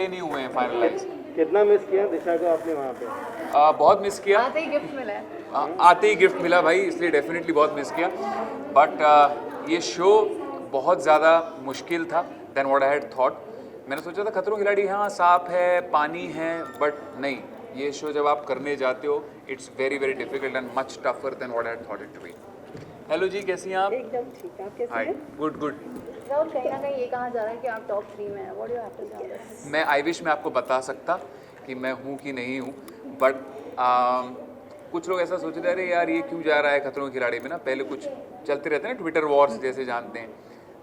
कपड़े नहीं हुए हैं फाइनलाइज। कितना मिस किया दिशा को आपने वहाँ पे? बहुत मिस किया। आते ही गिफ्ट मिला है। आते ही गिफ्ट मिला भाई, इसलिए डेफिनेटली बहुत मिस किया। बट ये शो बहुत ज़्यादा मुश्किल था than what I had thought. मैंने सोचा था खतरों के खिलाड़ी हाँ साफ है, पानी है, बट नहीं, ये शो जब आप करने जाते हो it's very very difficult and much tougher than what I had thought it to be. Hello जी, कैसी हैं आप? एकदम ठीक। आप कैसे हाय, हैं? Good good. राहुल, कहीं ना कहीं ये कहा जा रहा है कि आप टॉप 3 में हैं। What do you have to say on this? मैं आई विश मैं आपको बता सकता कि मैं हूँ कि नहीं हूँ, बट कुछ लोग ऐसा सोच रहे हैं अरे यार ये क्यों जा रहा है खतरों के खिलाड़ी में ना। पहले कुछ चलते रहते हैं ना ट्विटर वॉर्स जैसे जानते हैं,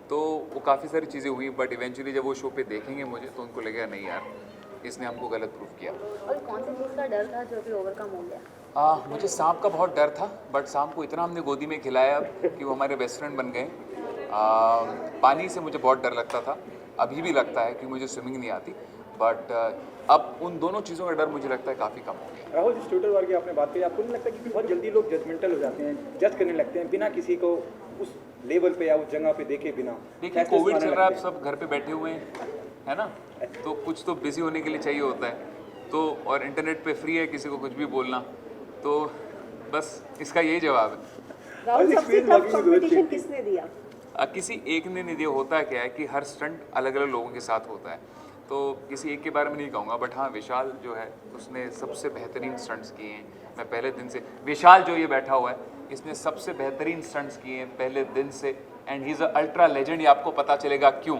तो वो काफ़ी सारी चीज़ें हुई, बट इवेंचुअली जब वो शो पे देखेंगे मुझे तो उनको लगेगा नहीं यार इसने हमको गलत प्रूफ किया। और कौन सी चीज़ का डर था जो कि ओवरकम हो गया? मुझे सांप का बहुत डर था, बट सांप को इतना हमने गोदी में खिलाया कि वो हमारे बेस्ट फ्रेंड बन गए। पानी से मुझे बहुत डर लगता था, अभी भी लगता है क्योंकि मुझे स्विमिंग नहीं आती, बट अब उन दोनों चीज़ों का डर मुझे लगता है काफ़ी कम हो गया। राहुल, जिस ट्विटर वार की आपने बात करी, आपको नहीं लगता कि बहुत जल्दी लोग जजमेंटल हो जाते हैं, जज करने लगते हैं बिना किसी को उस लेवल पे या उस जगह पे देखे बिना? देखिए कोविड चल रहा है, आप सब घर पे बैठे हुए हैं, है ना, तो कुछ तो बिजी होने के लिए चाहिए होता है, तो और इंटरनेट पे फ्री है किसी को कुछ भी बोलना, तो बस इसका यही जवाब है। राहुल, सबसे टफ कंपटीशन किसने दिया? किसी एक ने नहीं दिया। होता क्या है कि हर स्टंट अलग अलग लोगों के साथ होता है, तो किसी एक के बारे में नहीं कहूँगा, बट हाँ विशाल जो है उसने सबसे बेहतरीन स्टंट्स किए हैं। मैं पहले दिन से, विशाल जो ये बैठा हुआ है इसने सबसे बेहतरीन स्टंट्स किए हैं पहले दिन से, and he is a ultra legend. ये आपको पता चलेगा क्यों।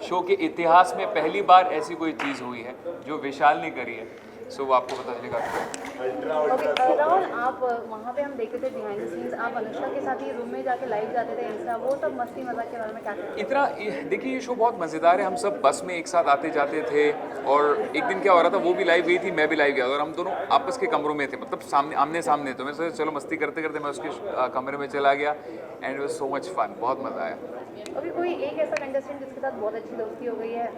शो के इतिहास में पहली बार ऐसी कोई चीज़ हुई है जो विशाल ने करी है, सो वो आपको पता चलेगा क्यों। ओके राहुल, आप वहाँ पे हम देखे थे बिहाइंड द सीन्स, आप अनुष्का के साथ ही रूम में जाके लाइव जाते थे इंस्टा, वो सब मस्ती मजाक के बारे में क्या कहते हैं? इतना देखिए ये शो बहुत मज़ेदार है। हम सब बस में एक साथ आते जाते थे, और एक दिन क्या हो रहा था, वो भी लाइव गई थी, मैं भी लाइव गया था, और हम दोनों आपस के कमरों में थे, मतलब सामने आमने सामने। तो मैं सोचा चलो मस्ती करते करते मैं उसके कमरे में चला गया, and it was so much fun, बहुत मज़ा आया। अभी कोई एक ऐसा कंटेस्टेंट जिसके साथ बहुत अच्छी दोस्ती हो गई है?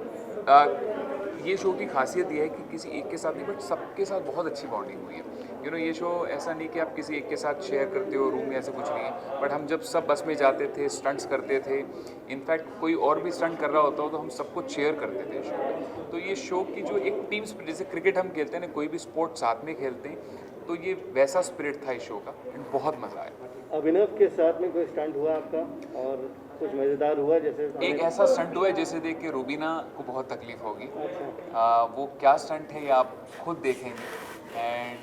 ये शो की खासियत ये है कि किसी एक के साथ नहीं बट सबके साथ बहुत अच्छी बॉन्डिंग हुई है। यू नो ये शो ऐसा नहीं कि आप किसी एक के साथ शेयर करते हो रूम में, ऐसे कुछ नहीं है, बट हम जब सब बस में जाते थे स्टंट्स करते थे, इनफैक्ट कोई और भी स्टंट कर रहा होता हो तो हम सबको चेयर करते थे शो में। तो ये शो की जो एक टीम स्पिरिट, जैसे क्रिकेट हम खेलते हैं ना, कोई भी स्पोर्ट साथ में खेलते हैं, तो ये वैसा स्पिरिट था इस शो का, एंड बहुत मज़ा आया। अभिनव के साथ में कोई स्टंट हुआ आपका और कुछ मज़ेदार हुआ? जैसे एक ऐसा स्टंट हुआ है जिसे देख के रूबीना को बहुत तकलीफ होगी। वो क्या स्टंट है ये आप खुद देखेंगे, एंड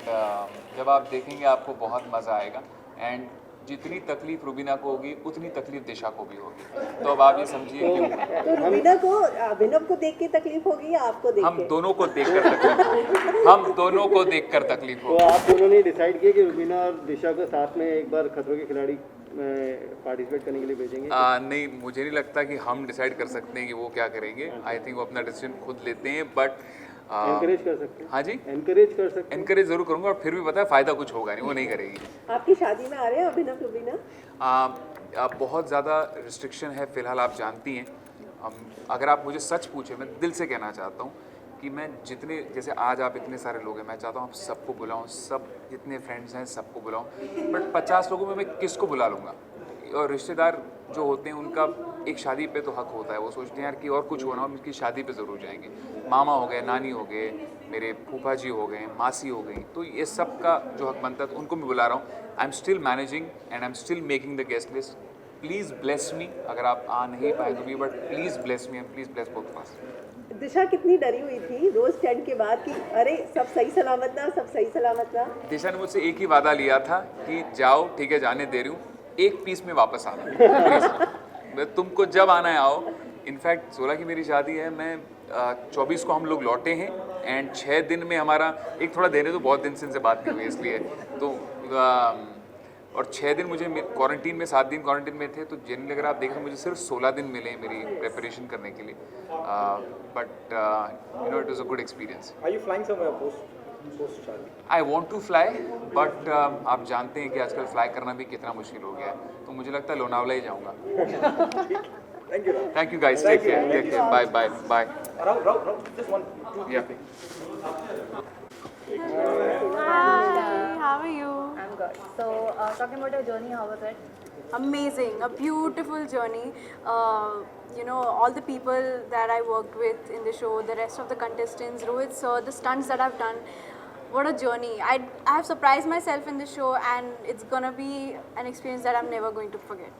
जब आप देखेंगे आपको बहुत मज़ा आएगा, एंड जितनी तकलीफ रूबीना को होगी उतनी तकलीफ दिशा को भी होगी। तो अब आप ये समझिए कि तो रुबीना को अभिनव को देख के तकलीफ होगी या आपको देख हम के? दोनों को देखकर तकलीफ होगी, हम दोनों को देखकर तकलीफ तो होगी। आप दोनों ने डिसाइड किया कि रुबीना और दिशा को साथ में एक बार खतरों के खिलाड़ी में पार्टिसिपेट करने के लिए भेजेंगे? नहीं, मुझे नहीं लगता कि हम डिसाइड कर सकते हैं कि वो क्या करेंगे। आई थिंक वो अपना डिसीजन खुद लेते हैं, बट एनकरेज कर सकते हैं। हाँ जी, एनकरेज कर सकते हैं। एनकरेज ज़रूर करूँगा, और फिर भी पता है फ़ायदा कुछ होगा नहीं, वो नहीं करेगी। आपकी शादी में आ रहे हैं अभिनव रुबीना? बहुत ज़्यादा रिस्ट्रिक्शन है फ़िलहाल, आप जानती हैं। अगर आप मुझे सच पूछे, मैं दिल से कहना चाहता हूँ कि मैं जितने, जैसे आज आप इतने सारे लोग हैं, मैं चाहता हूँ आप सबको बुलाऊँ, सब जितने फ्रेंड्स हैं सबको बुलाऊँ, बट 50 लोगों में मैं किसको बुला लूँगा? और रिश्तेदार जो होते हैं उनका एक शादी पे तो हक होता है, वो सोचते हैं यार कि और कुछ होना हो उनकी शादी पे ज़रूर जाएंगे। मामा हो गए, नानी हो गए, मेरे फूफा जी हो गए, मासी हो गई, तो ये सब का जो हक बनता है तो उनको मैं बुला रहा हूँ। I am still managing and I am still making the guest list. Please bless me, अगर आप आ नहीं पाए तो भी, but please bless me and please bless both of us. Disha कितनी डरी हुई थी रोज टेंट के बाद कि अरे सब सही सलामत ना, सब सही सलामत ना? दिशा ने मुझसे एक ही वादा लिया था कि जाओ ठीक है, जाने दे रही हूँ, एक पीस में वापस आना प्लीज़। तुमको जब आना है आओ। इनफैक्ट 16 की मेरी शादी है, मैं 24 को हम लोग लौटे हैं, एंड 6 दिन में हमारा एक थोड़ा देने तो बहुत दिन से इनसे बात नहीं हुई इसलिए, तो और 6 दिन मुझे क्वारंटीन में, 7 दिन क्वारंटीन में थे, तो जनरली अगर आप देखें मुझे सिर्फ 16 दिन मिले मेरी प्रिपरेशन करने के लिए, but you know it was a good experience. Are you flying somewhere post शादी? I want to fly, but आप जानते हैं कि आजकल फ्लाई करना भी कितना मुश्किल हो गया है, तो मुझे लगता है लोनावला ही जाऊँगा। Thank you. Thank you guys, take care, bye bye bye. Rahul, just one. या Hi, how are you? I'm good. So, talking about your journey, how was it? Amazing, a beautiful journey. You know, all the people that I worked with in the show, the rest of the contestants, Rohit sir, the stunts that I've done, what a journey. I have surprised myself in the show, and it's gonna be an experience that I'm never going to forget.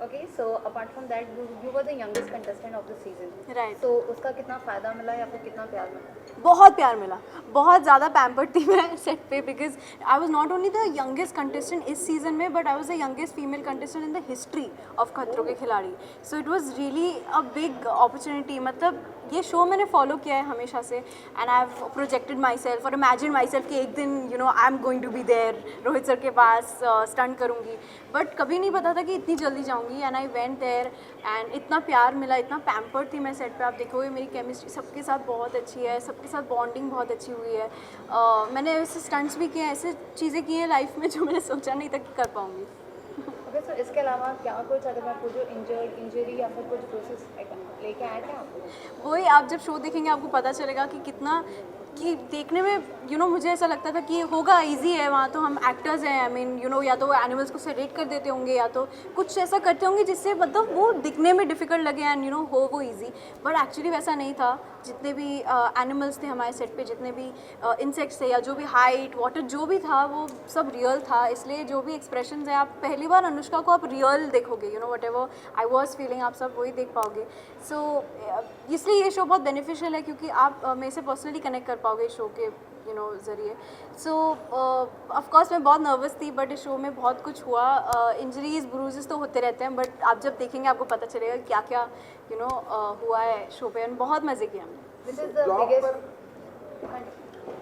Okay, so apart from that, you were the youngest contestant of the season. Right. So उसका कितना फ़ायदा मिला या फिर कितना प्यार मिला? बहुत प्यार मिला, बहुत ज़्यादा पैम्पर्ड थी मैं सेट पे, because I was not only the youngest contestant इस सीज़न में, but I was the youngest female contestant in the history of खतरों के खिलाड़ी. So it was really a big opportunity. मतलब ये शो मैंने फॉलो किया है हमेशा से, and I have projected myself और इमेजिन माई सेल्फ कि एक दिन you know I am going to be there, Rohit sir के पास स्टंट करूँगी, बट कभी नहीं पता था कि इतनी जल्दी जाऊँगी. And I went there and इतना प्यार मिला, इतना पैम्पर्ड थी मैं सेट पे. आप देखोगे मेरी केमिस्ट्री सबके साथ बहुत अच्छी है, सबके साथ बॉन्डिंग बहुत अच्छी हुई है. मैंने ऐसे स्टंट्स भी किए हैं, ऐसे चीज़ें की हैं लाइफ में जो मैंने सोचा नहीं था कि कर पाऊँगी. ओके, सो इसके अलावा क्या कुछ अगर मैं पूछूँ इंजरी या फिर कुछ प्रोसेस लेके आए थे आप? वही आप जब शो देखेंगे आपको पता चलेगा कि कितना, कि देखने में यू नो मुझे ऐसा लगता था कि होगा इजी है, वहाँ तो हम एक्टर्स हैं, आई मीन यू नो या तो एनिमल्स को सेडेट कर देते होंगे या तो कुछ ऐसा करते होंगे जिससे मतलब वो दिखने में डिफ़िकल्ट लगे एंड यू नो हो वो इजी, बट एक्चुअली वैसा नहीं था. जितने भी एनिमल्स थे हमारे सेट पे, जितने भी इंसेक्ट्स थे या जो भी हाइट वाटर जो भी था वो सब रियल था. इसलिए जो भी एक्सप्रेशंस हैं, आप पहली बार अनुष्का को आप रियल देखोगे, you know what ever I was feeling आप सब वही देख पाओगे. सो इसलिए ये शो बहुत बेनिफिशियल है क्योंकि आप मेरे से पर्सनली कनेक्ट कर पाओगे शो के यू नो ज़रिए. सो ऑफकोर्स मैं बहुत नर्वस थी, बट इस शो में बहुत कुछ हुआ. इंजरीज ब्रूजेस तो होते रहते हैं, बट आप जब देखेंगे आपको पता चलेगा क्या क्या यू नो हुआ है शो पे. बहुत मज़े किए हमने. This is the biggest.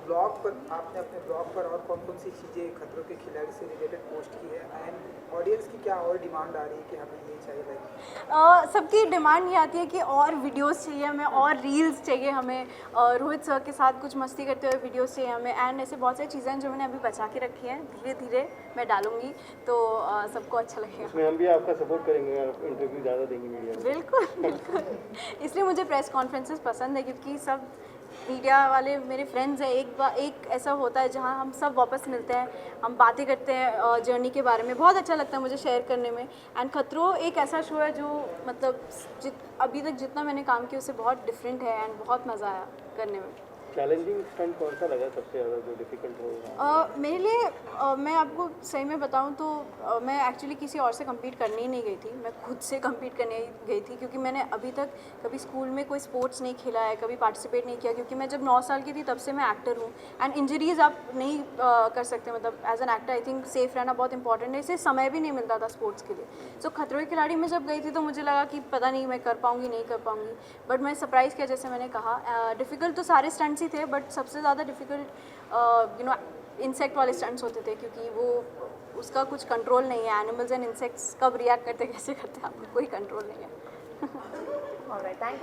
Blog पर आपने अपने ब्लॉग पर और कौन कौन सी चीज़ें खतरों के खिलाड़ी से रिलेटेड पोस्ट की है, एंड ऑडियंस की क्या और डिमांड आ रही है कि हमें ये चाहिए? लाइक सबकी डिमांड ये आती है कि और वीडियोस चाहिए हमें, और रील्स चाहिए हमें, रोहित सर के साथ कुछ मस्ती करते हुए वीडियोस चाहिए हमें. एंड ऐसे बहुत सारी चीज़ें हैं जो मैंने अभी बचा के रखी हैं, धीरे धीरे मैं डालूंगी तो सबको अच्छा लगेगा. इसमें हम भी आपका सपोर्ट करेंगे, आप इंटरव्यू ज़्यादा देंगे मीडिया में. बिल्कुल बिल्कुल. इसलिए मुझे प्रेस कॉन्फ्रेंसेस पसंद है क्योंकि सब मीडिया वाले मेरे फ्रेंड्स हैं. एक ऐसा होता है जहाँ हम सब वापस मिलते हैं, हम बातें करते हैं जर्नी के बारे में. बहुत अच्छा लगता है मुझे शेयर करने में. एंड खतरों एक ऐसा शो है जो मतलब अभी तक जितना मैंने काम किया उससे बहुत डिफरेंट है एंड बहुत मज़ा आया करने में. चैलेंजिंग स्टंट कौन सा लगा सबसे ज़्यादा जो डिफिकल्ट हो? मेरे लिए मैं आपको सही में बताऊं तो मैं एक्चुअली किसी और से compete करने ही नहीं गई थी. मैं खुद से compete करने गई थी क्योंकि मैंने अभी तक कभी स्कूल में कोई स्पोर्ट्स नहीं खेला है, कभी पार्टिसिपेट नहीं किया, क्योंकि मैं जब 9 साल की थी तब से मैं एक्टर हूँ. एंड इंजरीज़ आप नहीं कर सकते, मतलब as an actor I think safe रहना बहुत इंपॉर्टेंट है. इससे समय भी नहीं मिलता था स्पोर्ट्स के लिए. सो खतरों के खिलाड़ी में जब गई थी तो मुझे लगा कि पता नहीं मैं कर पाऊँगी नहीं कर पाऊँगी, बट मैं सरप्राइज़ किया. जैसे मैंने कहा डिफ़िकल्ट तो सारे स्टंट्स ही थे, बट सबसे ज़्यादा डिफ़िकल्ट यू नो इंसेक्ट वाले स्टंट्स होते थे क्योंकि वो उसका कुछ कंट्रोल नहीं है. एनिमल्स एंड इंसेक्ट्स कब रिएक्ट करते कैसे करते हैं आपको कोई कंट्रोल नहीं है. Alright, thank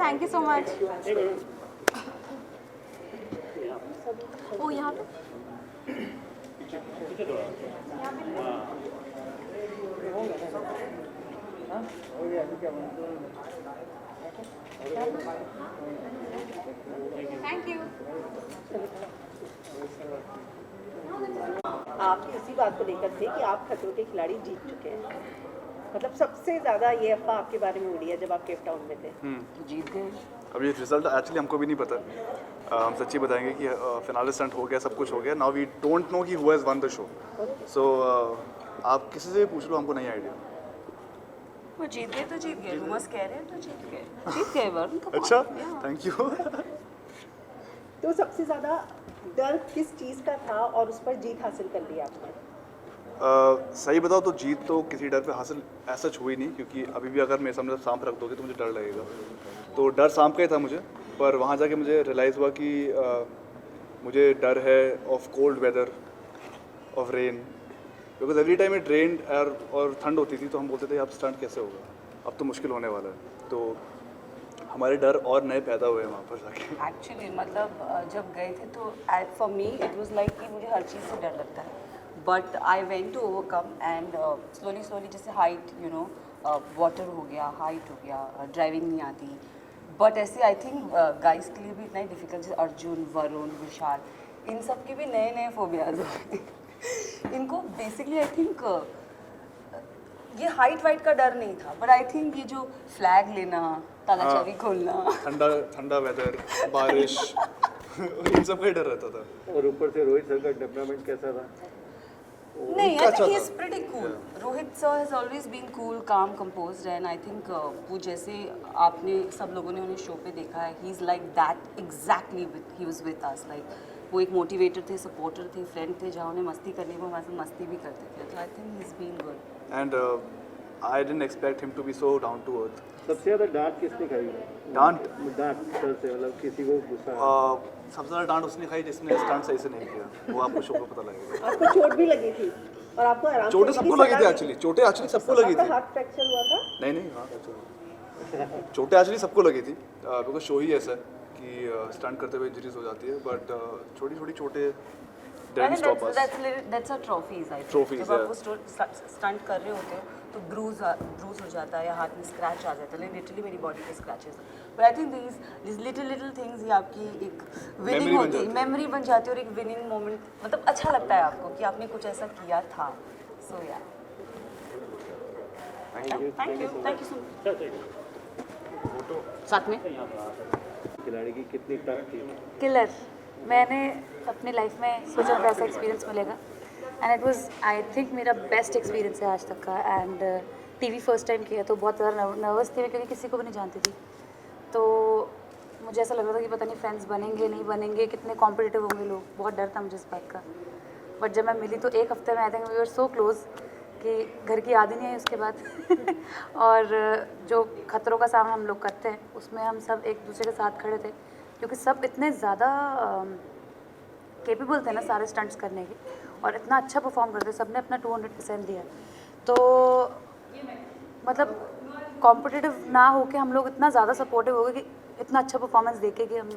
thank you so much. ओ यहाँ पे थैंक यू. आप इसी बात को लेकर थे कि आप खतरों के खिलाड़ी जीत चुके हैं. मतलब सबसे ज़्यादा ये अफवाह आपके बारे में उड़ी है जब आप केप टाउन में थे. जीत गए. अब ये रिजल्ट एक्चुअली हमको भी नहीं पता. हम सच्ची बताएंगे कि फिनाले स्टंट हो गया, सब कुछ हो गया. नाउ वी डोंट नो कि who has won the show. So आप किसी से भी पूछ लो, हमको नहीं आइडिया. वो जीत गए तो जीत गए, रूमर्स कह रहे हैं तो जीत गए वरुण. अच्छा, थैंक यू. तो सबसे ज़्यादा डर किस चीज़ का था और उस पर जीत हासिल कर ली आपने? सही बताओ तो जीत तो किसी डर पे हासिल ऐसा हुई नहीं, क्योंकि अभी भी अगर मेरे सामने सांप रख दोगे तो मुझे डर लगेगा. तो डर सांप का ही था मुझे, पर वहाँ जाके मुझे रियलाइज़ हुआ कि मुझे डर है of cold weather, of rain. Because every time it rained और ठंड होती थी तो हम बोलते थे अब स्टंट कैसे होगा, अब तो मुश्किल होने वाला है. तो हमारे डर और नए पैदा हुए वहाँ पर जाके. एक्चुअली मतलब जब गए थे तो for me it was like कि मुझे हर चीज़ से डर लगता है, but I went to overcome and slowly जैसे हाइट यू नो वाटर हो गया, हाइट हो गया, ड्राइविंग नहीं आती, बट ऐसे आई थिंक गाइस के लिए भी इतना ही डिफिकल्ट, जैसे अर्जुन, वरुण, विशाल, इन सब के भी नए फोबियाज हुए. इनको बेसिकली आई थिंक ये हाइट वाइट का डर नहीं था, बट आई थिंक ये जो फ्लैग लेना, ताला चाबी खोलना, ठंडा ठंडा वेदर, बारिश इन सब का ही डर रहता था। और ऊपर से रोहित सर का टेम्परामेंट कैसा था? नहीं, उनका I अच्छा think he's था। pretty cool. Rohit sir has always been cool, calm, composed, and I think वो जैसे आपने सब लोगों ने उन्हें शो पे देखा है, he's like that exactly. He was with us, like वो एक मोटिवेटर थे, सपोर्टर थे, फ्रेंड थे, जहाँ उन्हें मस्ती करनी वो हमारे साथ मस्ती भी करते थे। तो I think he's been good. And I didn't expect him to be so down to earth. सबसे ज़्यादा डांट किसने खाई? डांट डांट सर से, मतलब किसी को गुस्सा? सबसे ज़्यादा डांट उसने खाई जिसने स्टंट सही से नहीं किया, वो आपको शो पे पता लगेगा। आपको चोट भी लगी थी और आपको आराम चोटें करने सबको की लगी थी सलाह एक्चुअली, चोटें एक्चुअली सबको लगी आपका थी। हाथ फ्रैक्चर हुआ था? नहीं नहीं, हाँ actually चोटें एक्चुअली सबको लगी थी, बिकॉज शो ही ऐसा है कि स्टंट करते हुए इंजरीज हो जाती है, बट छोटी छोटी चोटें don't stop us. That's a trophies, I think. Trophies, जब आप yeah. वो स्टंट कर रहे होते हो तो ब्रूज हो जाता है या हाथ में स्क्रैच आ जाता है, लिटरली मेरी बॉडी पे scratches. But I think these little things ही आपकी एक विनिंग Memory बन होती है, जाती है। मेमोरी बन जाती है और एक विनिंग मोमेंट, मतलब अच्छा लगता है आपको कि आपने कुछ ऐसा किया था। सो या थैंक यू सो मच। साथ में खिलाड़ी की कितनी टफ थी? किलर। मैंने अपनी लाइफ में सोचा था ऐसा एक्सपीरियंस मिलेगा and it was I think मेरा बेस्ट एक्सपीरियंस है आज तक का। एंड टीवी फर्स्ट टाइम किया तो बहुत ज़्यादा नर्वस थी मैं, क्योंकि किसी को भी नहीं जानती थी। तो मुझे ऐसा लग रहा था कि पता नहीं फ्रेंड्स बनेंगे नहीं बनेंगे, कितने कॉम्पिटिटिव होंगे लोग, बहुत डर था मुझे इस बात का। बट जब मैं मिली तो एक हफ्ते में I think we were so close कि घर की याद ही नहीं आई उसके बाद। और जो खतरों का सामना हम लोग करते हैं उसमें हम सब एक दूसरे के साथ खड़े थे, क्योंकि सब इतने ज़्यादा कैपेबल थे ना सारे स्टंट्स करने के, और इतना अच्छा परफॉर्म करते, सब ने अपना 200% दिया। तो मतलब कॉम्पिटिटिव ना होके हम लोग इतना ज़्यादा सपोर्टिव हो गए कि इतना अच्छा परफॉर्मेंस देके कि हम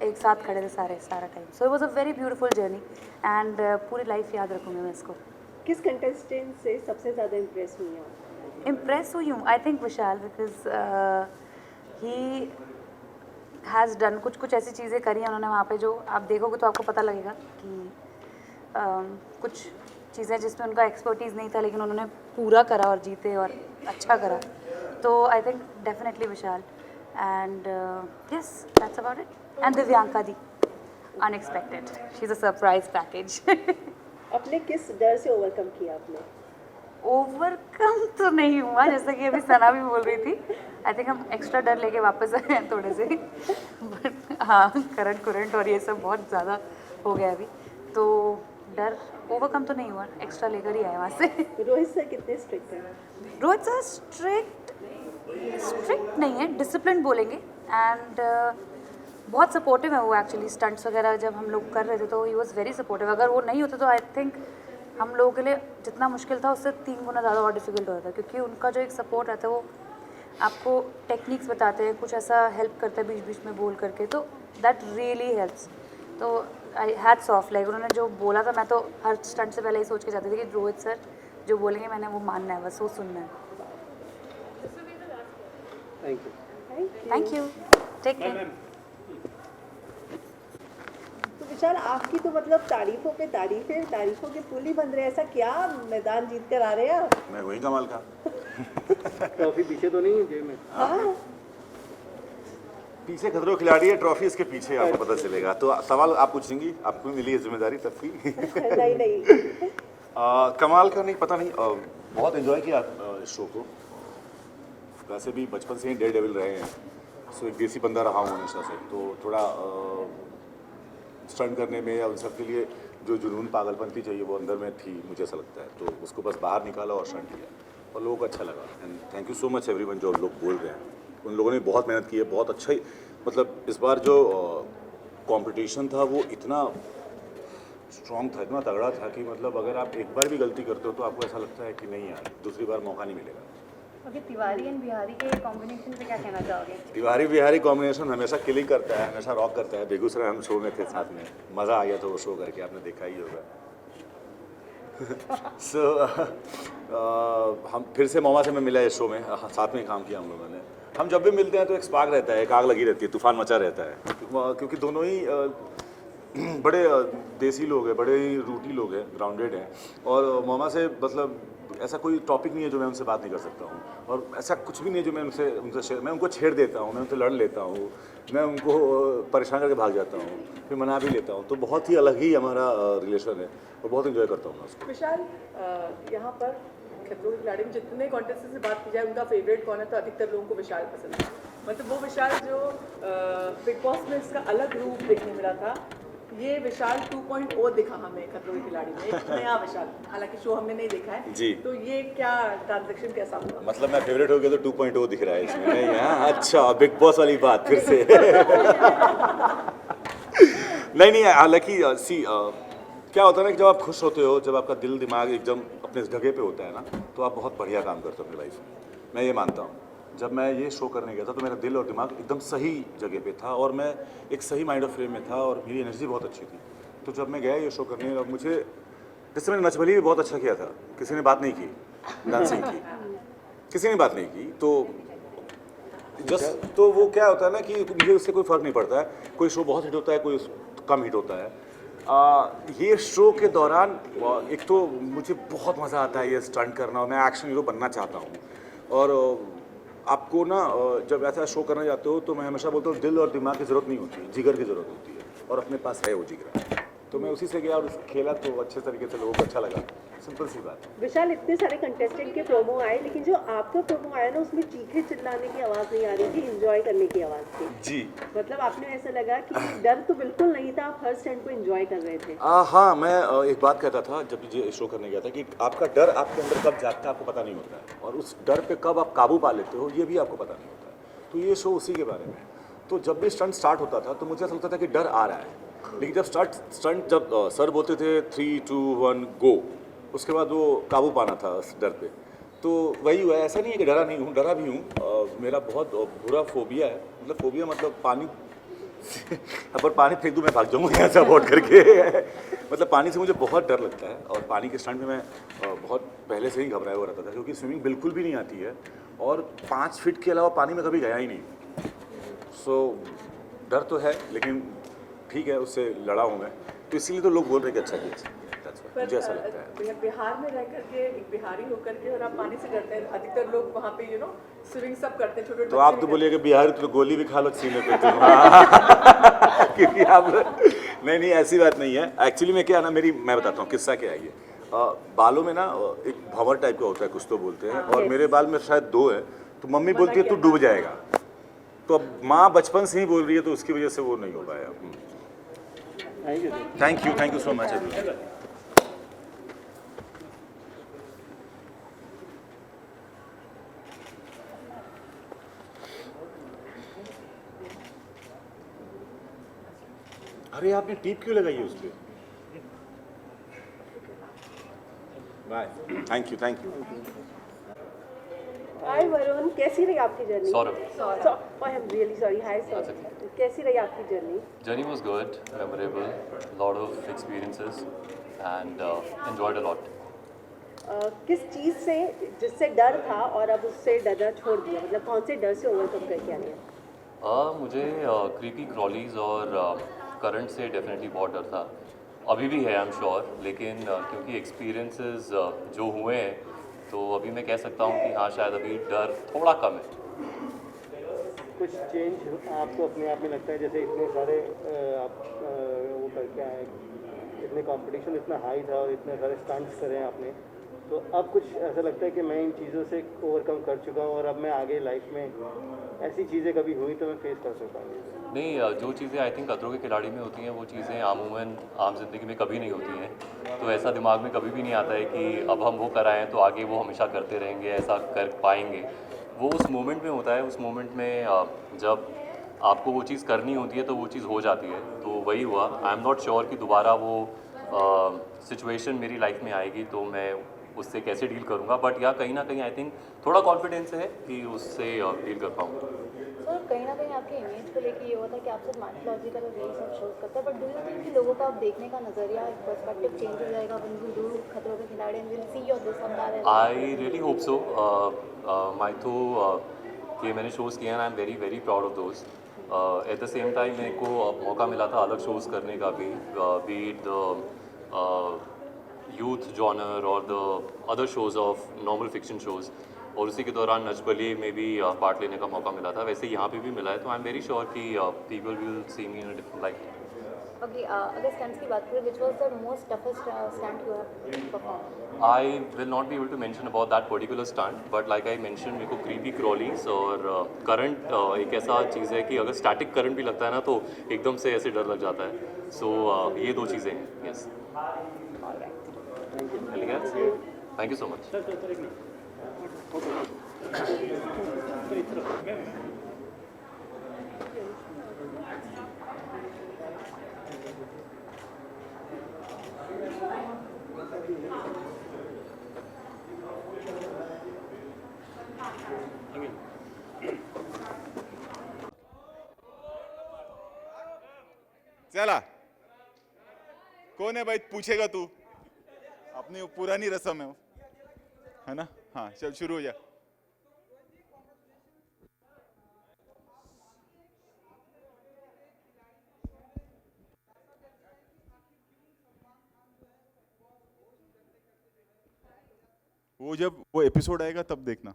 एक साथ खड़े थे सारा time. So it was a very beautiful journey and पूरी लाइफ याद रखूँगी मैं इसको। किस कंटेस्टेंट से सबसे ज़्यादा इम्प्रेस हुई हैं? इम्प्रेस हुई हूँ I think Vishal, because he has done कुछ ऐसी चीज़ें करी हैं उन्होंने वहाँ पे जो आप देखोगे तो आपको पता लगेगा कि कुछ चीज़ें जिसमें उनका एक्सपर्टीज़ नहीं था लेकिन उन्होंने पूरा करा और जीते और अच्छा करा। तो I think definitely Vishal and yes that's about it. And Divyanka the unexpected, she is a surprise package. अपने किस डर से ओवरकम किया आपने? ओवरकम तो नहीं हुआ, जैसा कि अभी सना भी बोल रही थी। आई थिंक हम एक्स्ट्रा डर लेके वापस आए हैं थोड़े से, बट हाँ करंट और ये सब बहुत ज़्यादा हो गया अभी, तो डर ओवरकम तो नहीं हुआ, एक्स्ट्रा लेकर ही आए वहाँ से। रोहित सर कितने स्ट्रिक्ट हैं? रोहित सर स्ट्रिक्ट नहीं है, डिसिप्लिन बोलेंगे। एंड बहुत सपोर्टिव है वो एक्चुअली। स्टंट्स वगैरह जब हम लोग कर रहे थे तो ही वॉज वेरी सपोर्टिव। अगर वो नहीं होते तो आई थिंक हम लोगों के लिए जितना मुश्किल था उससे 3 गुना ज़्यादा और डिफिकल्ट होता है, क्योंकि उनका जो एक सपोर्ट रहता है वो आपको टेक्निक्स बताते हैं, कुछ ऐसा हेल्प करता है बीच बीच में बोल करके, तो दैट रियली हेल्प्स। तो आई हैट्स ऑफ, लाइक उन्होंने जो बोला था मैं तो हर स्टंट से पहले ही सोच के जाती थी कि रोहित सर जो बोलेंगे मैंने वो मानना है, बस वो सुनना है। Thank you, take care. तो विशाल आपकी तो मतलब तारीफों पे तारीफों के पुल ही बन रहे हैं। ऐसा क्या मैदान जीत कर आ रहे हैं आप? मैं वही कमाल का। ट्रॉफी पीछे तो नहीं है जेब में? हाँ पीछे खतरों खिलाड़ी है, ट्रॉफी इसके पीछे आपको पता चलेगा। तो सवाल आप पूछेंगी, आपको मिली है जिम्मेदारी सबकी। नहीं कमाल का नहीं, पता नहीं, बहुत एंजॉय किया इस शो को। वैसे भी बचपन से ही डेयर डेविल रहे हैं, सो एक देसी बंदा रहा हूँ हमेशा से, तो थोड़ा स्टंट करने में या उन सब के लिए जो जुनून पागलपंती चाहिए वो अंदर में थी, मुझे ऐसा लगता है। तो उसको बस बाहर निकाला और स्टंट किया और लोगों को अच्छा लगा। And thank you so much everyone जो लोग बोल रहे हैं, उन लोगों ने बहुत मेहनत की है, बहुत अच्छा ही। मतलब इस बार जो कंपटीशन था वो इतना स्ट्रॉन्ग था, इतना तगड़ा था कि मतलब अगर आप एक बार भी गलती करते हो तो आपको ऐसा लगता है कि नहीं यार दूसरी बार मौका नहीं मिलेगा। ओके, तिवारी एंड बिहारी के कॉम्बिनेशन पे क्या कहना चाहोगे? तिवारी बिहारी कॉम्बिनेशन हमेशा किलिंग करता है, हमेशा रॉक करता है। बेगूसराय हम शो में थे साथ में, मज़ा आ गया था वो शो करके, आपने देखा ही होगा। हम फिर से मोमा से मैं मिला इस शो में, साथ में ही काम किया हम लोगों ने। हम जब भी मिलते हैं तो एक स्पार्क रहता है, एक आग लगी रहती है, तूफान मचा रहता है, क्योंकि दोनों ही बड़े देसी लोग हैं, बड़े ही रूटी लोग हैं, ग्राउंडेड हैं, और मोमा से मतलब ऐसा कोई टॉपिक नहीं है जो मैं उनसे बात नहीं कर सकता हूँ, और ऐसा कुछ भी नहीं है जो मैं उनसे मैं उनको छेड़ देता हूँ, मैं उनसे लड़ लेता हूँ, मैं उनको परेशान करके भाग जाता हूँ, फिर मना भी लेता हूँ। तो बहुत ही अलग ही हमारा रिलेशन है और बहुत इन्जॉय करता हूँ मैं उसको। विशाल, यहाँ पर खतरों के खिलाड़ी में जितने कॉन्टेस्टेंट से बात की जाए उनका फेवरेट कौन है, तो अधिकतर लोगों को विशाल पसंद है। मतलब वो विशाल जो बिग बॉस में इसका अलग रूप देखने मिला था, ये विशाल 2.0 दिखा हमें खतरों के खिलाड़ी में, एक नया विशाल। हालांकि शो हमने नहीं देखा है जी, तो ये क्या ट्रांजेक्शन कैसा हुआ? मतलब मैं फेवरेट हो गया तो 2.0 दिख रहा है इसमें नहीं? हाँ, अच्छा, बिग बॉस वाली बात फिर से। नहीं, हालांकि क्या होता है ना कि जब आप खुश होते हो, जब आपका दिल दिमाग एकदम अपने जगह पे होता है ना, तो आप बहुत बढ़िया काम करते हो अपनी लाइफ में। मैं ये मानता हूँ, जब मैं ये शो करने गया था तो मेरा दिल और दिमाग एकदम सही जगह पे था और मैं एक सही माइंड ऑफ फ्रेम में था और मेरी एनर्जी बहुत अच्छी थी। तो जब मैं गया ये शो करने, और मुझे जैसे मैंने नच बली भी बहुत अच्छा किया था, किसी ने बात नहीं की, डांसिंग की किसी ने बात नहीं की, तो वो क्या होता है ना कि मुझे उससे कोई फ़र्क नहीं पड़ता है। कोई शो बहुत हिट होता है, कोई कम हिट होता है। ये शो के दौरान एक तो मुझे बहुत मज़ा आता है ये स्टंट करना, और मैं एक्शन हीरो बनना चाहता हूँ। और आपको ना जब ऐसा शो करने जाते हो तो मैं हमेशा बोलता हूँ दिल और दिमाग की ज़रूरत नहीं होती, जिगर की ज़रूरत होती है, और अपने पास है वो जिगर। तो मैं उसी से गया और खेला तो अच्छे तरीके से लोगों को अच्छा लगा, सिंपल सी बात। विशाल, इतने सारे कंटेस्टेंट के प्रोमो आए, लेकिन जो आपका प्रोमो आया ना उसमें चीखे चिल्लाने की आवाज़ नहीं आ रही थी, एंजॉय करने की आवाज़ थी जी। मतलब आपने ऐसा लगा कि डर तो बिल्कुल नहीं था, आप हर स्टैंड को एंजॉय कर रहे थे। हाँ, मैं एक बात कहता था जब ये शो करने गया था कि आपका डर आपके अंदर कब जागता है आपको पता नहीं होता है, और उस डर पे कब आप काबू पा लेते हो ये भी आपको पता नहीं होता है। तो ये शो उसी के बारे में। तो जब भी स्टंट स्टार्ट होता था तो मुझे ऐसा लगता था कि डर आ रहा है, लेकिन जब स्टंट जब सर बोलते थे 3, 2, 1 गो, उसके बाद वो काबू पाना था उस डर पे। तो वही हुआ है। ऐसा नहीं है कि डरा नहीं हूँ, डरा भी हूँ। मेरा बहुत बुरा फोबिया है, मतलब फोबिया मतलब पानी अगर पानी फेंक दूँ मैं भाग जाऊँगा यहाँ से अवॉइड करके। मतलब पानी से मुझे बहुत डर लगता है, और पानी के स्टंट में मैं बहुत पहले से ही घबराया हुआ रहता था, क्योंकि स्विमिंग बिल्कुल भी नहीं आती है, और 5 फीट के अलावा पानी में कभी गया ही नहीं। सो डर तो है, लेकिन ठीक है, उससे लड़ा हूँ मैं, तो इसीलिए तो लोग बोल रहे हैं कि अच्छा किया, मुझे ऐसा लगता है। बिहार में रह करके, एक बिहारी होकर के, और आप पानी से डरते हैं। अधिकतर लोग वहाँ पे स्विमिंग सब करते हैं, छोटे। तो आप तो बोलिए कि बिहारी तो गोली भी खा लो सीने पे तुम। क्योंकि आप नहीं, ऐसी बात नहीं है। एक्चुअली में क्या है ना, मैं बताता हूँ किस्सा क्या है ये। बालों में ना एक भंवर टाइप का होता है, कुछ तो बोलते हैं, और मेरे बाल में शायद 2 है, तो मम्मी बोलती है तू डूब जाएगा। तो अब माँ बचपन से ही बोल रही है, तो उसकी वजह से वो नहीं हो पाया। Thank you so much. अरे आपने टीप क्यों लगाई है उस पर? Bye, thank you. Hi Varun, कैसी रही आपकी journey? Saurabh. I am really sorry. Hi Saurabh, कैसी रही आपकी journey? Journey was good, memorable, lot of experiences, and enjoyed a lot. किस चीज़ से, जिससे डर था और अब उससे डरना छोड़ दिया, मतलब कौन से डर से ओवरकम करके आने? मुझे क्रीपी क्रॉलीज और करंट से डेफिनेटली बहुत डर था, अभी भी है आई एम श्योर, लेकिन क्योंकि एक्सपीरियंसेस जो हुए हैं, तो अभी मैं कह सकता हूँ कि हाँ, शायद अभी डर थोड़ा कम है। कुछ चेंज आपको अपने आप में लगता है, जैसे इतने सारे आप वो करके आए, इतने कंपटीशन इतना हाई था और इतने सारे स्टंट्स करे हैं आपने, तो अब कुछ ऐसा लगता है कि मैं इन चीज़ों से ओवरकम कर चुका हूँ और अब मैं आगे लाइफ में ऐसी चीज़ें कभी हुई तो मैं फेस कर सकता हूँ? नहीं, जो चीज़ें आई थिंक खतरों के खिलाड़ी में होती हैं, वो चीज़ें आमूमन आम जिंदगी में कभी नहीं होती हैं। तो ऐसा दिमाग में कभी भी नहीं आता है कि अब हम वो कराएं तो आगे वो हमेशा करते रहेंगे, ऐसा कर पाएंगे। वो उस मोमेंट में होता है, उस मोमेंट में जब आपको वो चीज़ करनी होती है तो वो चीज़ हो जाती है। तो वही हुआ। आई एम नॉट श्योर कि दोबारा वो सिचुएशन मेरी लाइफ में आएगी तो मैं उससे कैसे डील करूँगा, बट या कहीं ना कहीं आई थिंक थोड़ा कॉन्फिडेंस है कि उससे डील कर पाऊँगा। सर, कहीं ना कहीं आपके इमेज को लेके ये होता है कि आप सब माइथोलॉजिकल और यही सब शोज करते हैं, बट डू यू थिंक कि लोगों का आप देखने का नज़रिया, एक पर्सपेक्टिव चेंज हो जाएगा व्हेन यू डू खतरों के खिलाड़ी and will see your this on that? I really hope so. Mytho के मैंने शोज़ किए हैं, I am very very proud of those. At the same time मेरे को मौका मिला था अलग शोज़ करने का भी, be it the youth genre और the other shows of normal fiction shows, और उसी के दौरान नचबली में भी पार्ट लेने का मौका मिला था। वैसे यहाँ पे भी मिला है, तो आई एम वेरी श्योर कि people will see me in a different light. Okay, अगर स्टंट्स की बात करें, which was the most toughest stunt you have perform? I will not be able to mention about that particular stunt, but like I mentioned, मेरे को creepy crawlies और current एक ऐसा चीज़ है कि अगर static current भी लगता है ना तो एकदम से ऐसे डर लग जाता है। So ये दो चीज़ें हैं। Yes. Anything else? Thank you so much. चला कौन है भाई, पूछेगा तू, अपनी पुरानी रस्म है ना। हाँ चल शुरू हो जा। वो जब वो एपिसोड आएगा तब देखना,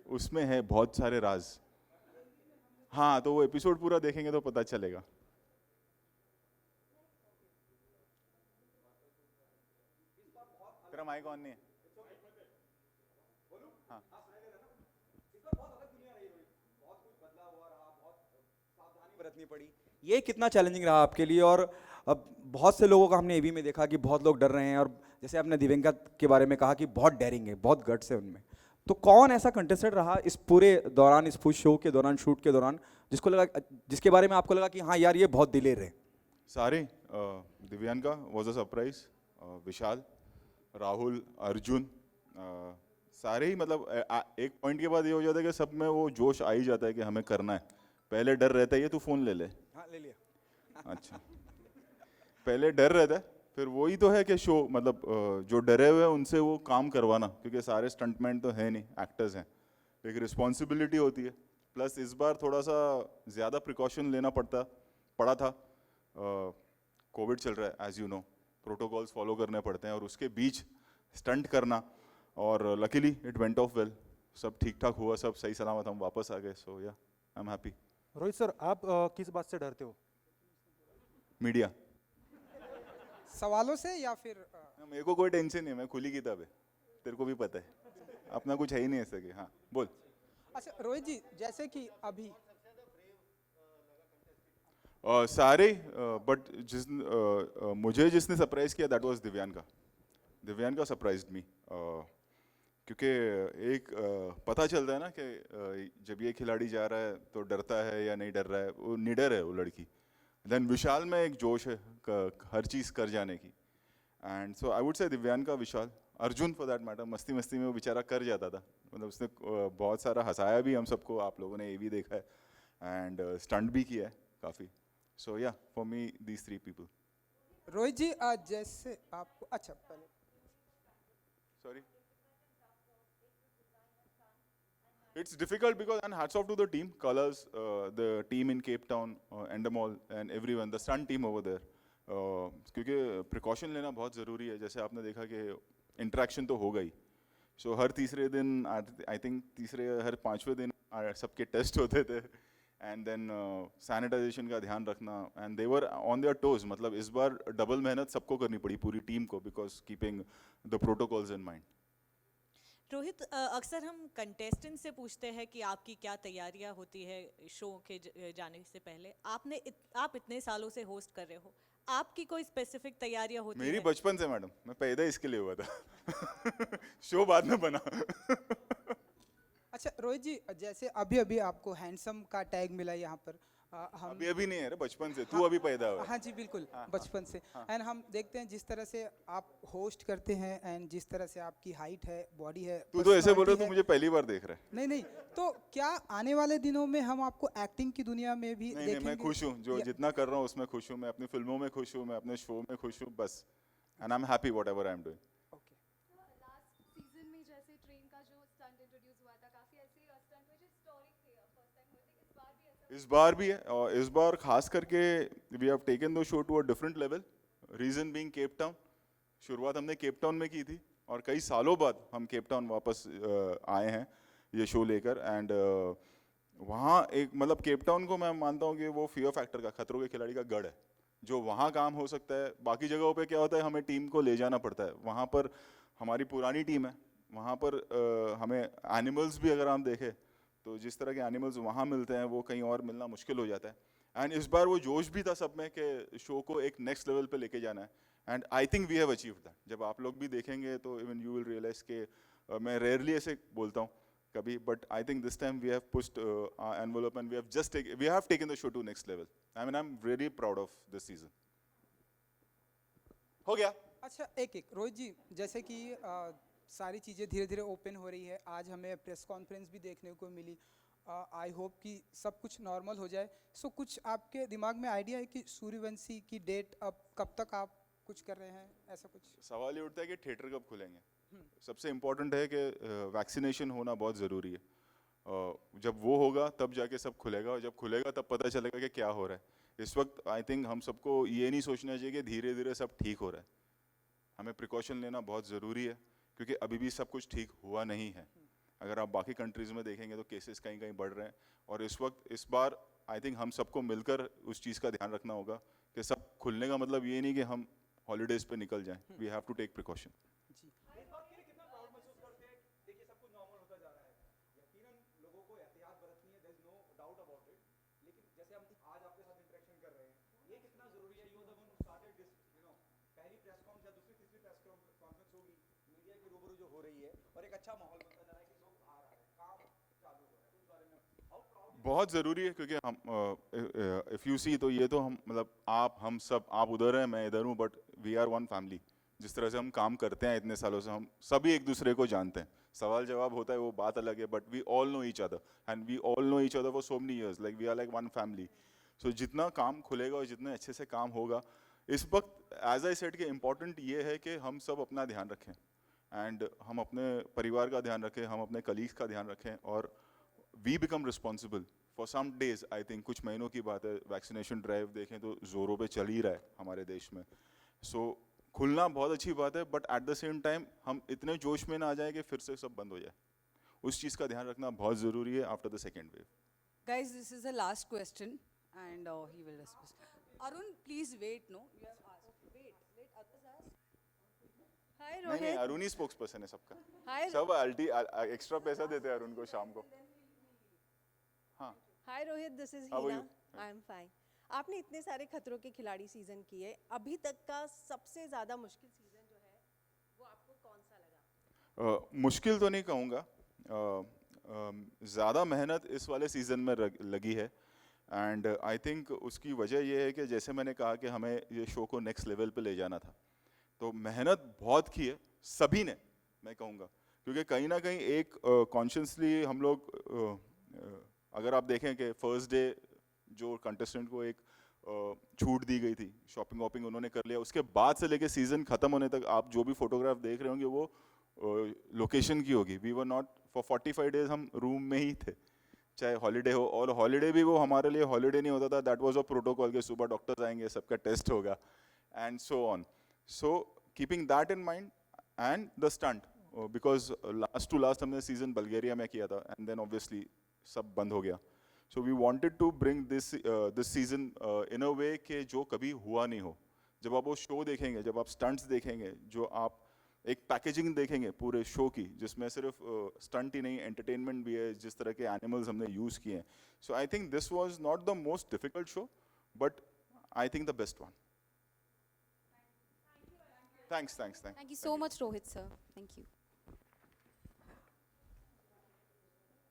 उसमें है बहुत सारे राज। हाँ तो वो एपिसोड पूरा देखेंगे तो पता चलेगा। तेरा माइक ऑन नहीं है। हाँ। बरतनी पड़ी, ये कितना चैलेंजिंग रहा आपके लिए? और अब बहुत से लोगों का हमने एवी में देखा कि बहुत लोग डर रहे हैं, और जैसे आपने दिव्यंका के बारे में कहा कि बहुत डेयरिंग है, बहुत गट्स है उनमें, तो कौन ऐसा कंटेस्टेंट रहा इस पूरे दौरान, इस पूरे शो के दौरान, शूट के दौरान, जिसको लगा, जिसके बारे में आपको लगा कि हाँ यार ये बहुत दिलेर है? सारे दिव्यांका वॉज अ सरप्राइज, विशाल, राहुल, अर्जुन, सारे ही मतलब एक पॉइंट के बाद ये हो जाता है कि सब में वो जोश आ ही जाता है कि हमें करना है। पहले डर रहता है, ये तू फोन ले ले। हाँ ले लिया। अच्छा, पहले डर रहता है, फिर वही तो है कि शो मतलब जो डरे हुए हैं उनसे वो काम करवाना, क्योंकि सारे स्टंटमैन तो है नहीं, एक्टर्स हैं, एक रिस्पॉन्सिबिलिटी होती है। प्लस इस बार थोड़ा सा ज़्यादा प्रिकॉशन लेना पड़ा था। कोविड चल रहा है as you know, protocols follow करने पड़ते हैं, और उसके बीच स्टंट करना, और luckily it went off well, सब ठीक ठाक हुआ, सब सही सलामत हम वापस आ गए। सो या I am happy. Rohit sir, आप किस बात से डरते हो? मीडिया सवालों से या फिर मेरे को कोई टेंशन नहीं है, मैं खुली किताब है, तेरे को भी पता है, अपना कुछ है ही नहीं ऐसे कि। हाँ बोल। अच्छा रोहित जी, जैसे कि अभी सारे बट मुझे जिसने सरप्राइज किया that was Divyanka. Divyanka surprised me, क्योंकि एक पता चलता है ना कि जब ये खिलाड़ी जा रहा है तो डरता है या नहीं डर रहा है, वो निडर है वो लड़की। देन विशाल में एक जोश है हर चीज़ कर जाने की, and so I would say Divyanka, Vishal, Arjun for that matter, मस्ती मस्ती में वो बेचारा कर जाता था, मतलब उसने बहुत सारा हंसाया भी हम सबको, आप लोगों ने ये भी देखा है, एंड स्टंट भी किया है काफ़ी। So yeah for me these 3 people. Rohit ji जैसे आपको, अच्छा पहले Sorry. It's difficult because, and hats off to the team, Colors, the team in Cape Town, Endemol, and everyone, the stunt team over there. क्योंकि precaution लेना बहुत ज़रूरी है, जैसे आपने देखा कि interaction तो हो गई, so हर तीसरे दिन, I think तीसरे हर 5वें दिन सबके टेस्ट होते थे, and then सैनिटाइजेशन का ध्यान रखना, and they were on their toes, मतलब इस बार डबल मेहनत सबको करनी पड़ी, पूरी टीम को, because keeping the protocols in mind. Rohit, अक्सर हम कंटेस्टेंट से पूछते हैं कि आपकी क्या तैयारियां होती है शो के जाने से पहले। आप इतने सालों से होस्ट कर रहे हो, आपकी कोई स्पेसिफिक तैयारियां होती मेरी है? बचपन से मैडम, मैं पैदा इसके लिए हुआ था शो बाद में बना। अच्छा रोहित जी, जैसे अभी अभी आपको हैंडसम का टैग मिला यहाँ पर, हम अभी नहीं है रे, बचपन से। तू अभी पैदा हुआ। हाँ जी बिल्कुल, बचपन से। एंड हम देखते हैं जिस तरह से आप होस्ट करते हैं, एंड जिस तरह से आपकी हाइट है, बॉडी है। तू तो ऐसे बोल रहा है, तू मुझे पहली बार देख रहा है। नहीं, तो क्या आने वाले दिनों में हम आपको एक्टिंग की दुनिया में भी नहीं, देखेंगे? मैं खुश हूँ, जो जितना कर रहा हूँ उसमें खुश हूँ, मैं अपनी फिल्मों में खुश हूँ, मैं अपने शो में खुश हूँ, बस। And I am happy whatever I am doing. Season में जैसे ट्रेन का जो स्टंट इंट्रोड्यूस हुआ था, काफी ऐसे स्टंट हुए जो हिस्टोरिक थे, फर्स्ट टाइम हुए थे, इस बार भी ऐसा इस बार भी है, और इस बार खास करके we have taken the show to a different level, reason being Cape Town. शुरुआत हमने केप टाउन में की थी और कई सालों बाद हम केप टाउन वापस आए हैं ये शो लेकर। एंड वहाँ एक मतलब केप टाउन को मैं मानता हूँ कि वो फियर फैक्टर का, खतरों के खिलाड़ी का गढ़ है। जो वहाँ काम हो सकता है, बाकी जगहों पे क्या होता है, हमें टीम को ले जाना पड़ता है। वहाँ पर हमारी पुरानी टीम है, वहाँ पर हमें एनिमल्स भी अगर हम देखें तो जिस तरह के एनिमल्स वहाँ मिलते हैं वो कहीं और मिलना मुश्किल हो जाता है। एंड इस बार वो जोश भी था सब में कि शो को एक नेक्स्ट लेवल पे लेके जाना है। And I think we have achieved that. जब आप लोग भी देखेंगे तो इवन यू विल रियलाइज के मैं रेयरली ऐसे बोलता हूँ कभी, but I think this time we have pushed envelope and we have taken the show to next level. I mean I am really proud of this season. हो गया। अच्छा, एक रोहित जी, जैसे कि सारी चीज़ें धीरे धीरे ओपन हो रही है, आज हमें प्रेस कॉन्फ्रेंस भी देखने को मिली। आई होप कि सब कुछ नॉर्मल हो जाए। सो कुछ आपके दिमाग में आइडिया है कि सूर्यवंशी की डेट अब कब तक आप कुछ कर रहे हैं, ऐसा कुछ? सवाल ये उठता है कि थिएटर कब खुलेंगे। सबसे इम्पोर्टेंट है कि वैक्सीनेशन होना बहुत ज़रूरी है। जब वो होगा तब जाके सब खुलेगा, और जब खुलेगा तब पता चलेगा कि क्या हो रहा है। इस वक्त आई थिंक हम सबको ये नहीं सोचना चाहिए कि धीरे धीरे सब ठीक हो रहा है। हमें प्रिकॉशन लेना बहुत ज़रूरी है, क्योंकि अभी भी सब कुछ ठीक हुआ नहीं है। अगर आप बाकी कंट्रीज़ में देखेंगे तो केसेस कहीं कहीं बढ़ रहे हैं, और इस बार आई थिंक हम सबको मिलकर उस चीज़ का ध्यान रखना होगा कि सब खुलने का मतलब ये नहीं कि हम हॉलीडेज़ पे निकल जाएं। We have to take precaution. हो रही है और एक अच्छा माहौल बनता जा रहा है कि लोग आ रहा है, काम चालू हो रहा है, उस बारे में बहुत ज़रूरी है, क्योंकि हम इफ़ यू सी तो ये तो हम मतलब हम सब, आप उधर हैं मैं इधर हूँ, but we are one family. जिस तरह से हम काम करते हैं इतने सालों से, हम सभी एक दूसरे को जानते हैं। सवाल जवाब होता है वो बात अलग है, but we all know each other and we all know each other for so many years, like we are like one family. So जितना काम खुलेगा और जितने अच्छे से काम होगा, इस वक्त एज आई सेड के इम्पोर्टेंट ये है कि हम सब अपना ध्यान रखें, एंड हम अपने परिवार का ध्यान रखें, हम अपने कलीग्स का ध्यान रखें, और we become responsible for some days. I think कुछ महीनों की बात है, वैक्सीनेशन ड्राइव देखें तो ज़ोरों पे चल ही रहा है हमारे देश में। सो खुलना बहुत अच्छी बात है, but at the same time हम इतने जोश में ना आ जाए कि फिर से सब बंद हो जाए। उस चीज़ का ध्यान रखना बहुत ज़रूरी है after the second wave. Guys, this is the last question, and he will respond. Arun, please wait. No, you have asked. Wait, let others ask. Hi, नहीं Rohit. अरुण ही स्पोक्स पर्सन है सबका। Hi, सब एक्स्ट्रा पैसा देते हैं अरुण को शाम को। हाँ। Hi Rohit, this is How are Hina. you? I am fine. आपने इतने सारे खतरों के खिलाड़ी सीजन किए, अभी तक का सबसे ज्यादा मुश्किल सीजन जो है वो आपको कौन सा लगा? मुश्किल तो नहीं कहूँगा, ज़्यादा मेहनत इस वाले सीज़न में लगी है। एंड आई थिंक उसकी वजह यह है कि जैसे मैंने कहा कि हमें ये शो को नेक्स्ट लेवल पे ले जाना था, तो मेहनत बहुत की है सभी ने, मैं कहूँगा। क्योंकि कहीं ना कहीं एक कॉन्शियसली हम लोग अगर आप देखें कि फर्स्ट डे जो कंटेस्टेंट को एक छूट दी गई थी, शॉपिंग वॉपिंग उन्होंने कर लिया, उसके बाद से लेके सीज़न ख़त्म होने तक आप जो भी फोटोग्राफ देख रहे होंगे वो लोकेशन की होगी। We were not for 45 days हम रूम में ही थे, चाहे हॉलीडे हो, और हॉलीडे भी वो हमारे लिए हॉलीडे नहीं होता था, दैट वाज अ प्रोटोकॉल के सुबह डॉक्टर्स आएंगे, सबका टेस्ट होगा and so on. So keeping that in mind and the stunt, because last to last हमने सीजन बल्गेरिया में किया था एंड देन ऑब्वियसली सब बंद हो गया। So we wanted to bring this season in a way कि जो कभी हुआ नहीं हो। जब आप वो शो देखेंगे, जब आप स्टंट्स देखेंगे, जो आप एक पैकेजिंग देखेंगे पूरे शो की, जिसमें सिर्फ स्टंट ही नहीं एंटरटेनमेंट भी है, जिस तरह के एनिमल्स हमने यूज़ किए हैं। So I think this was not the most difficult show, but I think the best one. Thanks. Thank you so much, Rohit sir. Thank you.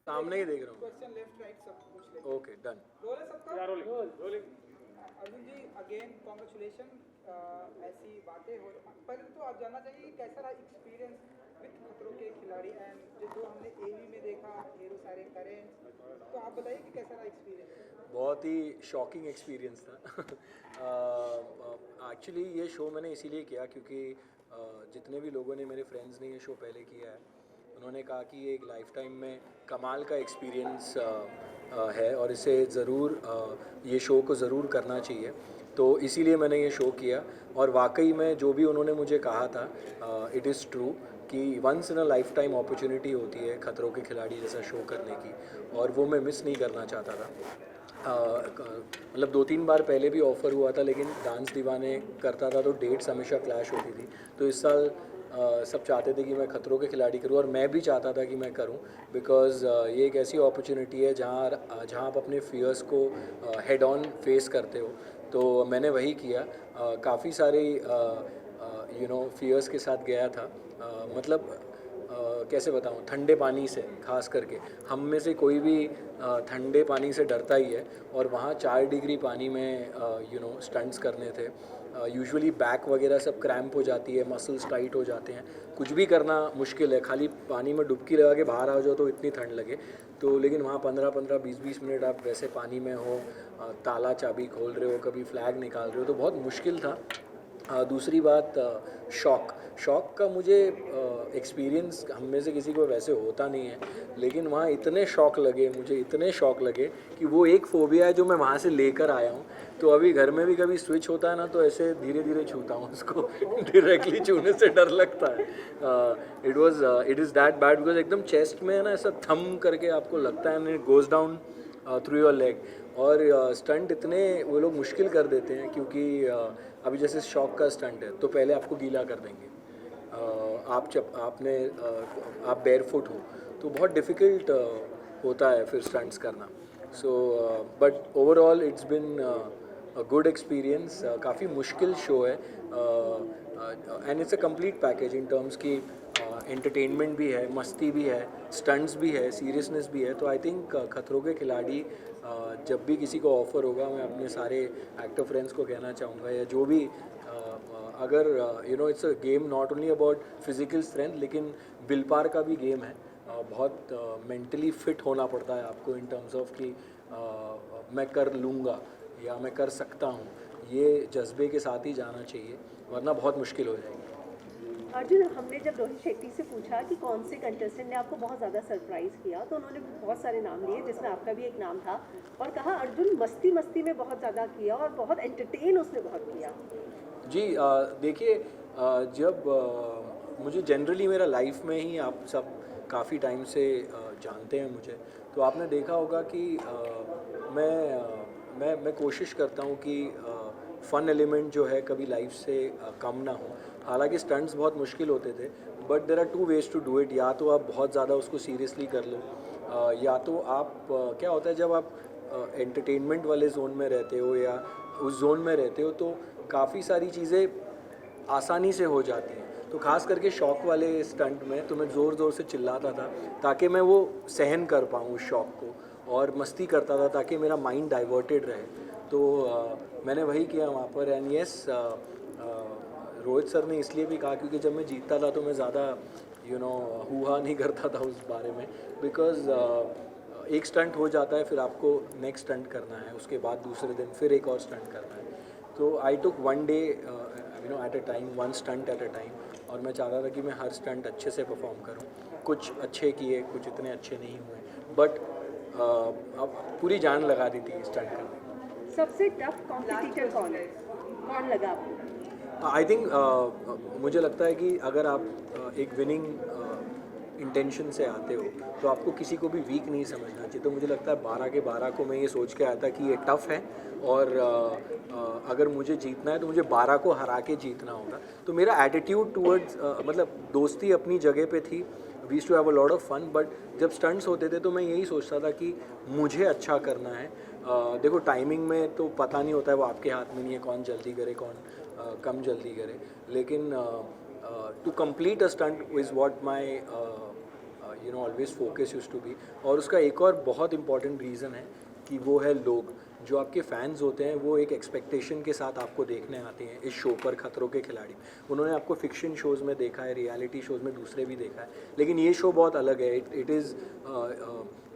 सामने ही देख रहा हूँ। क्वेश्चन लेफ्ट राइट सब पूछ ले। Okay done. रोल है सबका? Rolling. Arjun जी again congratulation. ऐसी बातें हो, परंतु आप जानना चाहिए कि कैसा रहा एक्सपीरियंस विद खतरों के खिलाड़ी एंड जो हमने एवी में देखा, ढेरों सारे करेंट्स, तो आप बताइए कि कैसा रहा एक्सपीरियंस? बहुत ही शॉकिंग एक्सपीरियंस था। एक्चुअली ये शो मैंने इसीलिए किया क्योंकि जितने भी लोगों ने, मेरे फ्रेंड्स ने ये शो पहले किया है, उन्होंने कहा कि ये एक लाइफ टाइम में कमाल का एक्सपीरियंस है और इसे ज़रूर ये शो को ज़रूर करना चाहिए। तो इसीलिए मैंने ये शो किया और वाकई में जो भी उन्होंने मुझे कहा था इट इज़ ट्रू कि once in a lifetime opportunity होती है खतरों के खिलाड़ी जैसा शो करने की, और वो मैं मिस नहीं करना चाहता था। मतलब 2-3 बार पहले भी ऑफ़र हुआ था, लेकिन डांस दीवाने करता था तो डेट्स हमेशा क्लैश होती थी। तो इस साल सब चाहते थे कि मैं खतरों के खिलाड़ी करूं और मैं भी चाहता था कि मैं करूं, बिकॉज़ ये एक ऐसी अपॉर्चुनिटी है जहां आप अपने फियर्स को हेड ऑन फेस करते हो। तो मैंने वही किया। काफ़ी सारे फियर्स के साथ गया था। मतलब कैसे बताऊं, ठंडे पानी से खास करके हम में से कोई भी ठंडे पानी से डरता ही है, और वहाँ 4 डिग्री पानी में स्टंट्स करने थे। यूजुअली बैक वगैरह सब क्रैम्प हो जाती है, मसल्स टाइट हो जाते हैं, कुछ भी करना मुश्किल है। खाली पानी में डुबकी लगा के बाहर आ जाओ तो इतनी ठंड लगे। तो लेकिन वहाँ 15-15, 20-20 मिनट आप वैसे पानी में हो, ताला चाबी खोल रहे हो, कभी फ्लैग निकाल रहे हो, तो बहुत मुश्किल था। दूसरी बात शॉक का मुझे एक्सपीरियंस हम में से किसी को वैसे होता नहीं है, लेकिन वहाँ इतने शॉक लगे कि वो एक फ़ोबिया है जो मैं वहाँ से लेकर आया हूँ। तो अभी घर में भी कभी स्विच होता है ना, तो ऐसे धीरे धीरे छूता हूँ उसको डायरेक्टली छूने से डर लगता है। It is that bad because एकदम चेस्ट में है ना, ऐसा थम करके आपको लगता है, and it goes down through your leg. और स्टंट इतने वो लोग मुश्किल कर देते हैं, क्योंकि अभी जैसे शॉक का स्टंट है तो पहले आपको गीला कर देंगे, आप बेयरफुट हो, तो बहुत डिफ़िकल्ट होता है फिर स्टंट्स करना। So but overall it's been a good experience. काफ़ी मुश्किल शो है, and it's a complete package in terms की एंटरटेनमेंट भी है, मस्ती भी है, स्टंट्स भी है, सीरियसनेस भी है। तो आई थिंक खतरों के खिलाड़ी जब भी किसी को ऑफ़र होगा, मैं अपने सारे एक्टर फ्रेंड्स को कहना चाहूँगा, या जो भी अगर it's a game not only about physical strength, लेकिन विल पावर का भी गेम है। बहुत मेंटली फिट होना पड़ता है आपको इन टर्म्स ऑफ कि मैं कर लूँगा या मैं कर सकता हूँ, ये जज्बे के साथ ही जाना चाहिए, वरना बहुत मुश्किल हो जाएगी। अर्जुन, हमने जब रोहित शेट्टी से पूछा कि कौन से कंटेस्टेंट ने आपको बहुत ज़्यादा सरप्राइज़ किया, तो उन्होंने बहुत सारे नाम लिए जिसमें आपका भी एक नाम था, और कहा अर्जुन मस्ती मस्ती में बहुत ज़्यादा किया और बहुत एंटरटेन उसने बहुत किया। जी देखिए, जब मुझे जनरली मेरा लाइफ में ही, आप सब काफ़ी टाइम से जानते हैं मुझे, तो आपने देखा होगा कि मैं कोशिश करता हूँ कि फ़न एलिमेंट जो है कभी लाइफ से कम ना हो। हालांकि स्टंट्स बहुत मुश्किल होते थे, but there are 2 ways to do it. या तो आप बहुत ज़्यादा उसको सीरियसली कर लो, या तो आप क्या होता है जब आप एंटरटेनमेंट वाले जोन में रहते हो या उस जोन में रहते हो, तो काफ़ी सारी चीज़ें आसानी से हो जाती हैं। तो ख़ास करके शॉक वाले स्टंट में तो मैं ज़ोर ज़ोर से चिल्लाता था ताकि मैं वो सहन कर पाऊँ उस शॉक को, और मस्ती करता था ताकि मेरा माइंड डाइवर्टेड रहे। तो मैंने वही किया वहाँ पर। एंड यस, रोहित सर ने इसलिए भी कहा क्योंकि जब मैं जीतता था तो मैं ज़्यादा हुआ नहीं करता था उस बारे में, बिकॉज़ एक स्टंट हो जाता है, फिर आपको नेक्स्ट स्टंट करना है, उसके बाद दूसरे दिन फिर एक और स्टंट करना है। तो I took one day at a time, one stunt at a time, और मैं चाहता था कि मैं हर स्टंट अच्छे से परफॉर्म करूं। कुछ अच्छे किए, कुछ इतने अच्छे नहीं हुए, बट अब पूरी जान लगा दी थी स्टंट करने में। सबसे टफ कॉम्पिटिटर कौन है, कौन लगा आपको? आई थिंक मुझे लगता है कि अगर आप एक विनिंग इंटेंशन से आते हो तो आपको किसी को भी वीक नहीं समझना चाहिए। तो मुझे लगता है 12 के 12 को मैं ये सोच के आया था कि ये टफ़ है, और अगर मुझे जीतना है तो मुझे 12 को हरा के जीतना होगा। तो मेरा एटीट्यूड टूवर्ड्स मतलब दोस्ती अपनी जगह पे थी, we used to have a lot of fun, but जब स्टंट्स होते थे तो मैं यही सोचता था कि मुझे अच्छा करना है। देखो टाइमिंग में तो पता नहीं होता है, वो आपके हाथ में नहीं है कौन जल्दी करे कौन कम जल्दी करे, लेकिन to complete a stunt is what my always focus used to be. और उसका एक और बहुत इंपॉर्टेंट रीज़न है कि वो है लोग जो आपके फैंस होते हैं, वो एक एक्सपेक्टेशन के साथ आपको देखने आते हैं इस शो पर, खतरों के खिलाड़ी। उन्होंने आपको फिक्शन शोज़ में देखा है, रियलिटी शोज़ में दूसरे भी देखा है, लेकिन ये शो बहुत अलग है। It is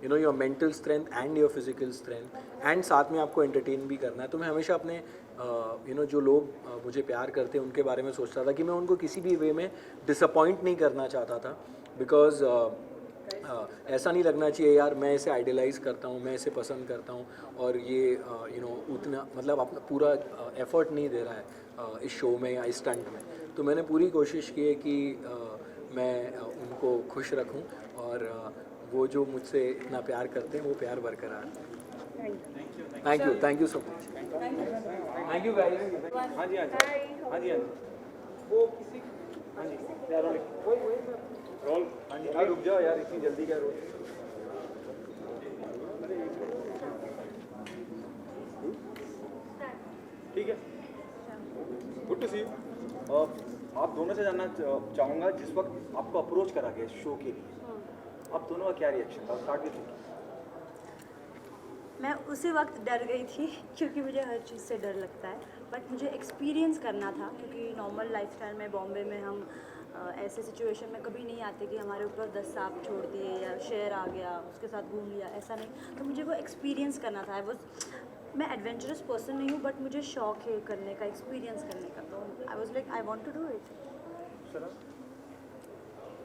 your mental strength and your physical strength, and साथ में आपको एंटरटेन भी करना है। तो मैं हमेशा अपने जो लोग मुझे प्यार करते हैं उनके बारे में सोचता था कि मैं उनको किसी भी वे में डिसअपॉइंट नहीं करना चाहता था। बिकॉज ऐसा नहीं लगना चाहिए यार मैं इसे आइडियलाइज़ करता हूँ, मैं इसे पसंद करता हूँ और ये उतना मतलब अपना पूरा एफर्ट नहीं दे रहा है इस शो में या इस स्टंट में। तो मैंने पूरी कोशिश की है कि मैं उनको खुश रखूं और वो जो मुझसे इतना प्यार करते हैं वो प्यार बरकरार। Thank you so much. Thank you guys. हाँ जी हाँ जी हाँ जी हाँ जी वो किसी हाँ जी यार रोल हाँ जी रुक जाओ यार इतनी जल्दी क्या रोल। ठीक है गुड टू सी यू। आप दोनों से जानना चाहूँगा जिस वक्त आपको अप्रोच करा गया शो के लिए आप दोनों का क्या रिएक्शन था? स्टार्ट विद मैं उसी वक्त डर गई थी क्योंकि मुझे हर चीज़ से डर लगता है, बट मुझे एक्सपीरियंस करना था क्योंकि नॉर्मल लाइफस्टाइल में बॉम्बे में हम ऐसे सिचुएशन में कभी नहीं आते कि हमारे ऊपर 10 सांप छोड़ दिए या शेर आ गया उसके साथ घूम लिया, ऐसा नहीं। तो मुझे वो एक्सपीरियंस करना था। मैं एडवेंचरस पर्सन नहीं हूँ बट मुझे शौक है करने का, एक्सपीरियंस करने का। तो I was like I want to do it.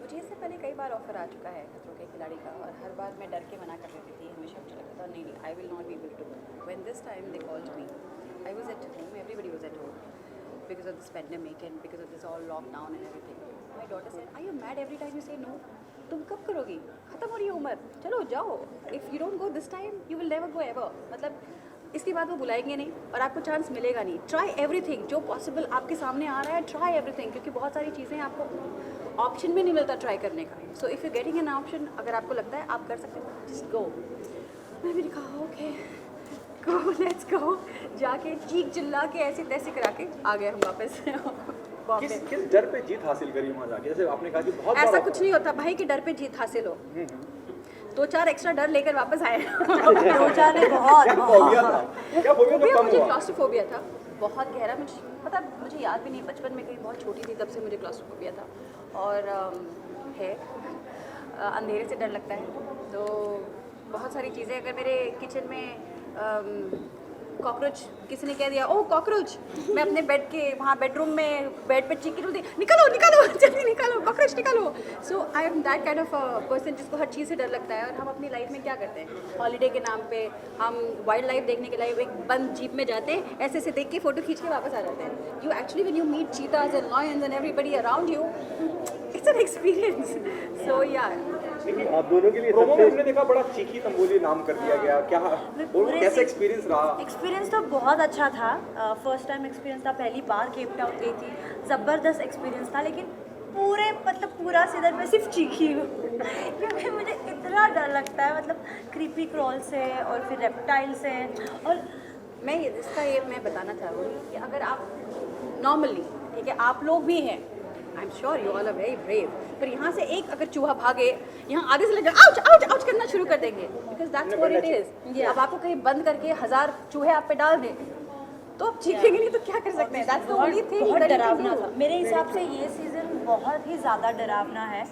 मुझे इससे पहले कई बार ऑफर आ चुका है खतरों के खिलाड़ी का और हर बार मैं डर के मना कर देती थी। हमेशा मुझे लगता था नहीं I will not be able to. When this time they called me I was at home, everybody was at home because of this pandemic and because of this all lockdown and everything. My daughter said are you mad every time you say no? तुम कब करोगी? खत्म हो रही है उम्र, चलो जाओ। If you don't go this time you will never go ever. मतलब इसके बाद वो बुलाएंगे नहीं और आपको चांस मिलेगा नहीं। ट्राई एवरीथिंग जो पॉसिबल आपके सामने आ रहा है, ट्राई एवरीथिंग, क्योंकि बहुत सारी चीज़ें आपको ऑप्शन भी नहीं मिलता ट्राई करने का। So if you getting an option, अगर आपको लगता है आप कर सकते हो, जस्ट गो। मैं भी कहा ओके गो लेट्स गो। जाके चीख चिल्ला के ऐसे तैसे करा के आ गए हम वापस। किस डर पे जीत हासिल करी वहाँ जाके? जैसे आपने कहा कि बहुत ऐसा कुछ नहीं होता भाई कि डर पे जीत हासिल हो। 2-4 एक्स्ट्रा डर लेकर वापस आए। 2-4 ने बहुत मुझे क्लास्ट्रोफोबिया था बहुत गहरा। मुझे याद भी नहीं, बचपन में कहीं बहुत छोटी थी तब से मुझे क्लास्ट्रोफोबिया था और है अंधेरे से डर लगता है। तो बहुत सारी चीज़ें, अगर मेरे किचन में कॉकरोच किसी ने कह दिया ओ कॉकरोच, मैं अपने बेड के वहाँ बेडरूम में बेड पे चीख रही थी निकालो निकालो जल्दी निकालो कॉकरोच निकालो। So I am that kind of person जिसको हर चीज़ से डर लगता है। और हम अपनी लाइफ में क्या करते हैं, हॉलीडे के नाम पे हम वाइल्ड लाइफ देखने के लिए एक बंद जीप में जाते हैं, ऐसे ऐसे देख के फ़ोटो खींच के वापस आ जाते हैं। You actually when you meet cheetahs and lions and everybody around you, it's an experience. So yeah देखिए आप दोनों के लिए प्रोमो में हमने देखा बड़ा चीखी तंबोली नाम कर दिया गया, क्या कैसा एक्सपीरियंस रहा? एक्सपीरियंस तो बहुत अच्छा था। फर्स्ट टाइम एक्सपीरियंस था, पहली बार केप टाउन गई थी, ज़बरदस्त एक्सपीरियंस था। लेकिन पूरा सीजन में सिर्फ चीखी हूँ क्योंकि मुझे इतना डर लगता है, मतलब क्रीपी क्रॉल से और फिर रेप्टाइल से। और मैं बताना चाहूँगी कि अगर आप नॉर्मली, ठीक है, आप लोग भी हैं, I am sure you all are very brave, पर यहाँ से एक अगर चूहा भागे, यहाँ आगे से लगे आउच आउच आउच करना शुरू कर देंगे, because that's what it is. अब आपको कहीं बंद करके 1000 चूहे आप पे डाल दें तो आप चीखेंगे नहीं तो क्या कर सकते हैं। That's the only thing. बहुत डरावना था मेरे हिसाब से, ये सीज़न बहुत ही ज़्यादा डरावना है।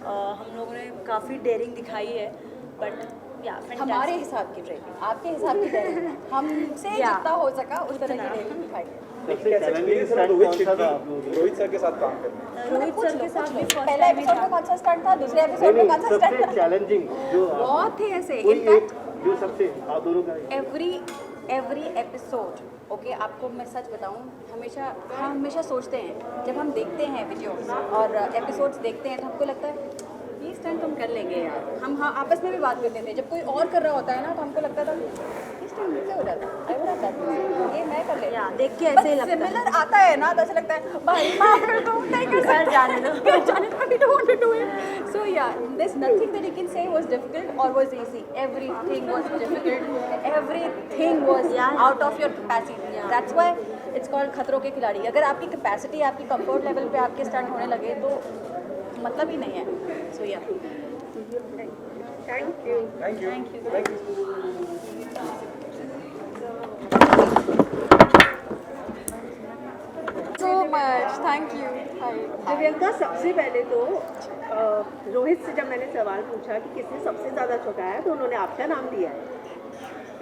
हम लोगों ने काफ़ी डेयरिंग दिखाई है, बट हमारे हिसाब की ड्राइविंग, आपके हिसाब की ड्राइविंग, हमसे जितना हो सका उस तरह की ड्राइविंग दिखाई। रोहित सर के साथ काम करना, रोहित सर के साथ भी पहला एपिसोड में कौन सा स्टंट था, दूसरे एपिसोड में कौन सा स्टंट था? चैलेंजिंग जो बहुत थे ऐसे। इनफैक्ट जो सबसे आप दोनों का एवरी एपिसोड, ओके, आपको मैं सच बताऊं, हम हमेशा सोचते हैं जब हम देखते हैं वीडियोस और एपिसोड्स देखते हैं तो हमको लगता है ये स्टंट हम कर लेंगे यार। हम आपस में भी बात करते थे, जब कोई और कर रहा होता है ना तो हमको लगता था ये स्टंट मुझसे हो जाता है, ये मैं कर लेता हूं। देख के ऐसे ही लगता है, सिमिलर आता है ना तो ऐसा लगता है भाई माफ कर दो, नहीं कर सकते, जाने दो I don't want to do it. So yeah, there's nothing that you can say was difficult or was easy. Everything was difficult. Everything was out of your capacity. That's why it's called खतरों के खिलाड़ी। अगर आपकी capacity, आपकी comfort level पे आपके stunt होने लगे तो मतलब ही नहीं है। So yeah. Thank you. Thank you. Thank you. Thank you. So much. Thank you. Hi. Divyanka, सबसे पहले तो रोहित से जब मैंने सवाल पूछा कि किसने सबसे ज़्यादा छुटाया तो उन्होंने आपका नाम लिया है।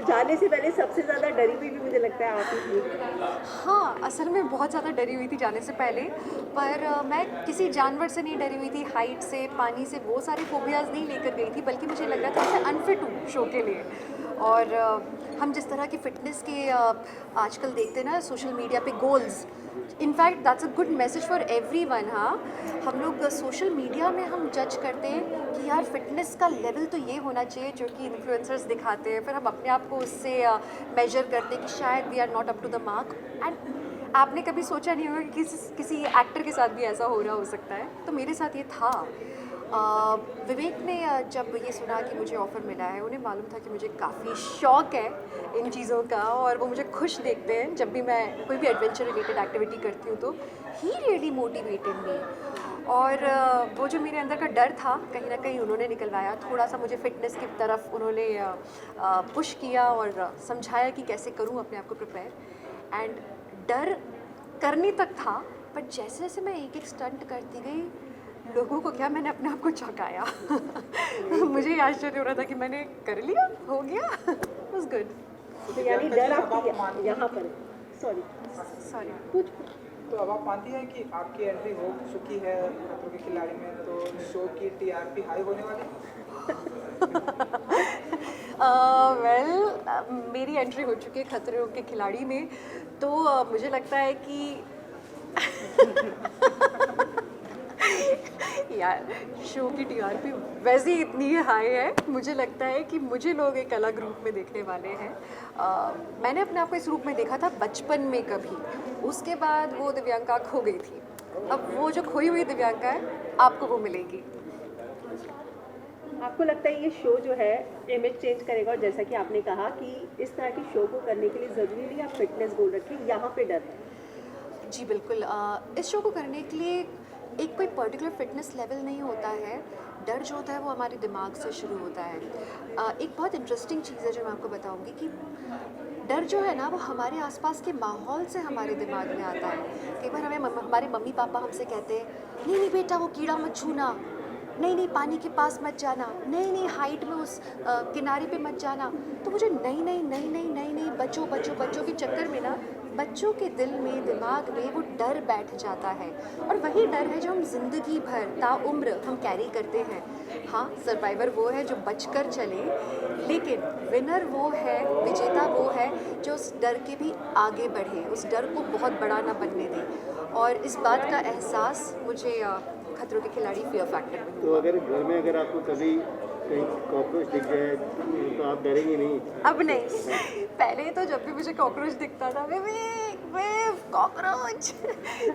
जाने से पहले सबसे ज़्यादा डरी हुई भी मुझे लगता है आप ही थी। हाँ, असल में बहुत ज़्यादा डरी हुई थी जाने से पहले, पर मैं किसी जानवर से नहीं डरी हुई थी, हाइट से, पानी से, वो सारे फोबियाज़ नहीं लेकर गई थी, बल्कि मुझे लग रहा था मैं अनफिट हूँ शो के लिए। और हम जिस तरह की फ़िटनेस के आजकल देखते हैं ना सोशल मीडिया पे goals, in fact that's a good message for everyone. हाँ, हम लोग सोशल मीडिया में हम जज करते हैं कि यार फिटनेस का लेवल तो ये होना चाहिए जो कि इन्फ्लुएंसर्स दिखाते हैं, फिर हम अपने आप को उससे मेजर करते हैं कि शायद we are not up to the mark. And आपने कभी सोचा नहीं होगा कि किसी एक्टर के साथ भी ऐसा हो रहा हो सकता है, तो मेरे साथ ये था। विवेक ने जब ये सुना कि मुझे ऑफ़र मिला है, उन्हें मालूम था कि मुझे काफ़ी शौक़ है इन चीज़ों का और वो मुझे खुश देखते हैं जब भी मैं कोई भी एडवेंचर रिलेटेड एक्टिविटी करती हूँ, तो ही रियली मोटिवेटेड मी। और वो जो मेरे अंदर का डर था कहीं ना कहीं उन्होंने निकलवाया, थोड़ा सा मुझे फ़िटनेस की तरफ उन्होंने पुश किया और समझाया कि कैसे करूँ अपने आप को प्रिपेयर। एंड डर करने तक था, बट जैसे जैसे मैं एक एक स्टंट करती गई, लोगों को क्या, मैंने अपने आप को चौंकाया। मुझे आश्चर्य हो रहा था कि मैंने कर लिया, हो गया। Was good. तो यानी डर आपकी यहाँ पर, सॉरी कुछ। तो अब आप मानती हैं कि आपकी एंट्री हो चुकी है खतरों के खिलाड़ी में, तो शो की टीआरपी हाई होने वाली है? वेल, मेरी एंट्री हो चुकी है खतरों के खिलाड़ी में, तो मुझे लगता है कि यार शो की टीआरपी वैसे ही इतनी हाई है, मुझे लगता है कि मुझे लोग एक अलग रूप में देखने वाले हैं। मैंने अपने आप को इस रूप में देखा था बचपन में कभी, उसके बाद वो दिव्यांका खो गई थी। अब वो जो खोई हुई दिव्यांका है, आपको वो मिलेगी। आपको लगता है ये शो जो है इमेज चेंज करेगा? और जैसा कि आपने कहा कि इस तरह की शो को करने के लिए ज़रूरी नहीं आप फिटनेस गोल रखें, यहाँ पे डर है। जी बिल्कुल, इस शो को करने के लिए एक कोई पर्टिकुलर फिटनेस लेवल नहीं होता है। डर जो होता है वो हमारे दिमाग से शुरू होता है। एक बहुत इंटरेस्टिंग चीज़ है जो मैं आपको बताऊंगी कि डर जो है ना वो हमारे आसपास के माहौल से हमारे दिमाग में आता है। कई बार हमारे मम्मी पापा हमसे कहते हैं, नहीं नहीं बेटा वो कीड़ा मत छूना, नहीं नहीं पानी के पास मत जाना, नहीं नहीं हाइट में उस किनारे पे मत जाना। तो मुझे नहीं बच्चों के चक्कर में ना बच्चों के दिल में, दिमाग में वो डर बैठ जाता है, और वही डर है जो हम ज़िंदगी भर ताउम्र हम कैरी करते हैं। हाँ, सर्वाइवर वो है जो बचकर चले, लेकिन विनर वो है, विजेता वो है जो उस डर के भी आगे बढ़े, उस डर को बहुत बड़ा ना बनने दे। और इस बात का एहसास मुझे खतरों के खिलाड़ी फियर फैक्टर में। तो अगर घर में अगर आपको कभी कहीं कॉकरोच दिख जाए तो आप डरेंगे नहीं? अब नहीं, पहले तो जब भी मुझे कॉकरोच दिखता था, विवेक कॉकरोच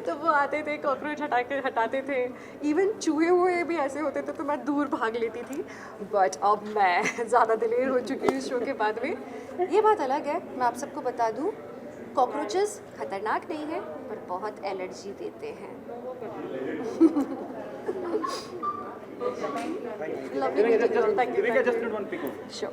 तो वो आते थे, कॉकरोच हटाते थे। इवन चूहे हुए भी ऐसे होते थे तो मैं दूर भाग लेती थी। बट अब मैं ज़्यादा दिलेर हो चुकी हूँ इस शो के बाद में। ये बात अलग है, मैं आप सबको बता दूँ, कॉकरोचेस खतरनाक नहीं है पर बहुत एलर्जी देते हैं। Lovely meeting you all. Thank you. Just need one pick. Sure.